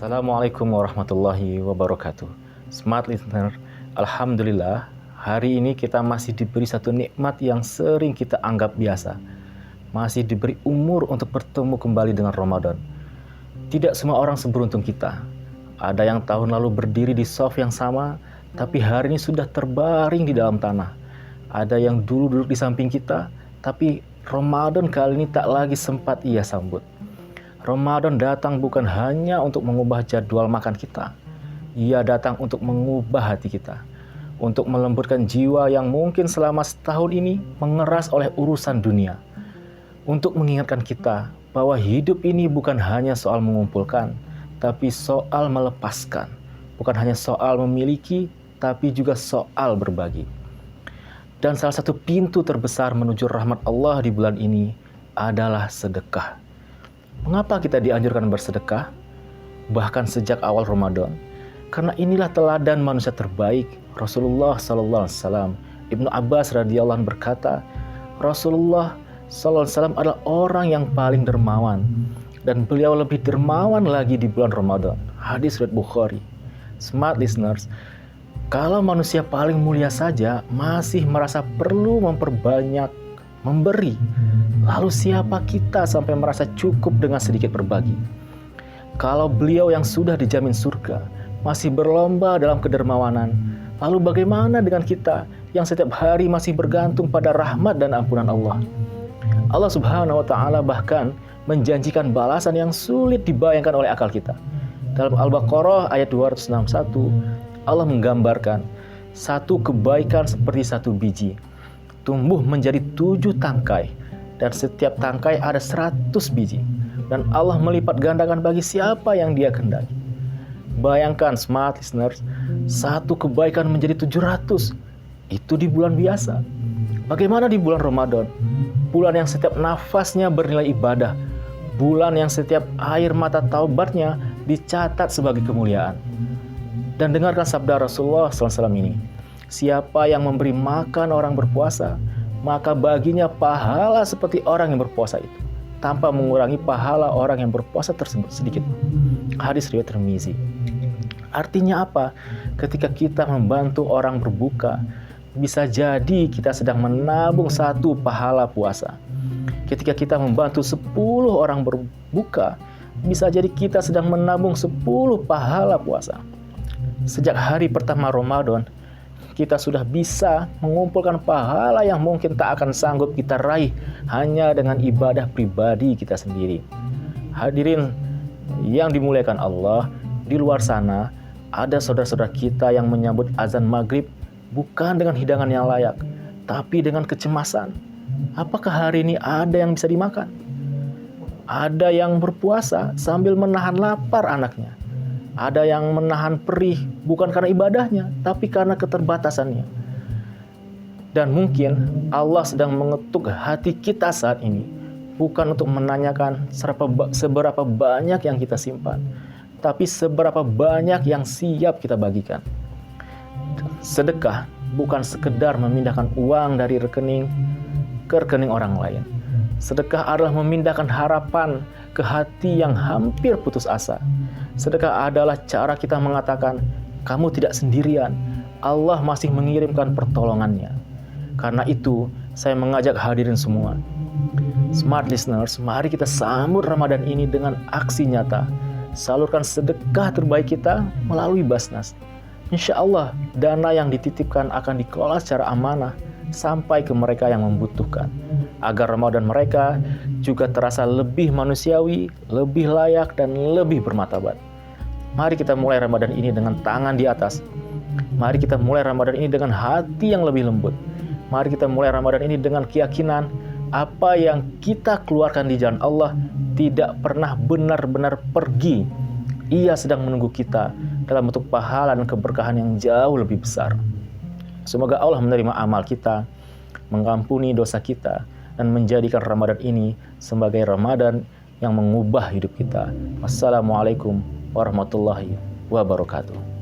Assalamualaikum warahmatullahi wabarakatuh. Smart listener, alhamdulillah hari ini kita masih diberi satu nikmat yang sering kita anggap biasa. Masih diberi umur untuk bertemu kembali dengan Ramadan. Tidak semua orang seberuntung kita. Ada yang tahun lalu berdiri di soft yang sama, tapi hari ini sudah terbaring di dalam tanah. Ada yang dulu duduk di samping kita, tapi Ramadan kali ini tak lagi sempat ia sambut. Ramadan datang bukan hanya untuk mengubah jadwal makan kita. Ia datang untuk mengubah hati kita. Untuk melembutkan jiwa yang mungkin selama setahun ini mengeras oleh urusan dunia. Untuk mengingatkan kita bahwa hidup ini bukan hanya soal mengumpulkan, tapi soal melepaskan. Bukan hanya soal memiliki, tapi juga soal berbagi. Dan salah satu pintu terbesar menuju rahmat Allah di bulan ini adalah sedekah. Mengapa kita dianjurkan bersedekah? Bahkan sejak awal Ramadan. Karena inilah teladan manusia terbaik, Rasulullah SAW. Ibnu Abbas radhiyallahu anhu berkata, Rasulullah SAW adalah orang yang paling dermawan. Dan beliau lebih dermawan lagi di bulan Ramadan. Hadis riwayat Bukhari. Smart listeners, kalau manusia paling mulia saja masih merasa perlu memperbanyak memberi, lalu siapa kita sampai merasa cukup dengan sedikit berbagi? Kalau beliau yang sudah dijamin surga masih berlomba dalam kedermawanan, lalu bagaimana dengan kita yang setiap hari masih bergantung pada rahmat dan ampunan Allah? Allah Subhanahu wa Ta'ala bahkan menjanjikan balasan yang sulit dibayangkan oleh akal kita. Dalam Al-Baqarah ayat 261, Allah menggambarkan satu kebaikan seperti satu biji tumbuh menjadi 7 tangkai, dan setiap tangkai ada 100 biji, dan Allah melipat gandakan bagi siapa yang Dia kehendaki. Bayangkan smart listeners, satu kebaikan menjadi 700. Itu di bulan biasa. Bagaimana di bulan Ramadan? Bulan yang setiap nafasnya bernilai ibadah, bulan yang setiap air mata taubatnya dicatat sebagai kemuliaan. Dan dengarkan sabda Rasulullah SAW ini. Siapa yang memberi makan orang berpuasa, maka baginya pahala seperti orang yang berpuasa itu, tanpa mengurangi pahala orang yang berpuasa tersebut sedikit. Hadis riwayat Tirmizi. Artinya apa? Ketika kita membantu orang berbuka, bisa jadi kita sedang menabung 1 pahala puasa. Ketika kita membantu 10 orang berbuka, bisa jadi kita sedang menabung 10 pahala puasa. Sejak hari pertama Ramadan, kita sudah bisa mengumpulkan pahala yang mungkin tak akan sanggup kita raih hanya dengan ibadah pribadi kita sendiri. Hadirin yang dimuliakan Allah, di luar sana ada saudara-saudara kita yang menyambut azan maghrib bukan dengan hidangan yang layak, tapi dengan kecemasan. Apakah hari ini ada yang bisa dimakan? Ada yang berpuasa sambil menahan lapar anaknya. Ada yang menahan perih bukan karena ibadahnya, tapi karena keterbatasannya. Dan mungkin Allah sedang mengetuk hati kita saat ini, bukan untuk menanyakan seberapa banyak yang kita simpan, tapi seberapa banyak yang siap kita bagikan. Sedekah bukan sekedar memindahkan uang dari rekening ke rekening orang lain. Sedekah adalah memindahkan harapan ke hati yang hampir putus asa. Sedekah adalah cara kita mengatakan, kamu tidak sendirian, Allah masih mengirimkan pertolongannya. Karena itu, saya mengajak hadirin semua. Smart listeners, mari kita sambut Ramadan ini dengan aksi nyata. Salurkan sedekah terbaik kita melalui Basnas. Insya Allah, dana yang dititipkan akan dikelola secara amanah sampai ke mereka yang membutuhkan. Agar Ramadan mereka juga terasa lebih manusiawi, lebih layak, dan lebih bermartabat. Mari kita mulai Ramadan ini dengan tangan di atas. Mari kita mulai Ramadan ini dengan hati yang lebih lembut. Mari kita mulai Ramadan ini dengan keyakinan apa yang kita keluarkan di jalan Allah tidak pernah benar-benar pergi. Ia sedang menunggu kita dalam bentuk pahala dan keberkahan yang jauh lebih besar. Semoga Allah menerima amal kita, mengampuni dosa kita, dan menjadikan Ramadan ini sebagai Ramadan yang mengubah hidup kita. Wassalamualaikum warahmatullahi wabarakatuh.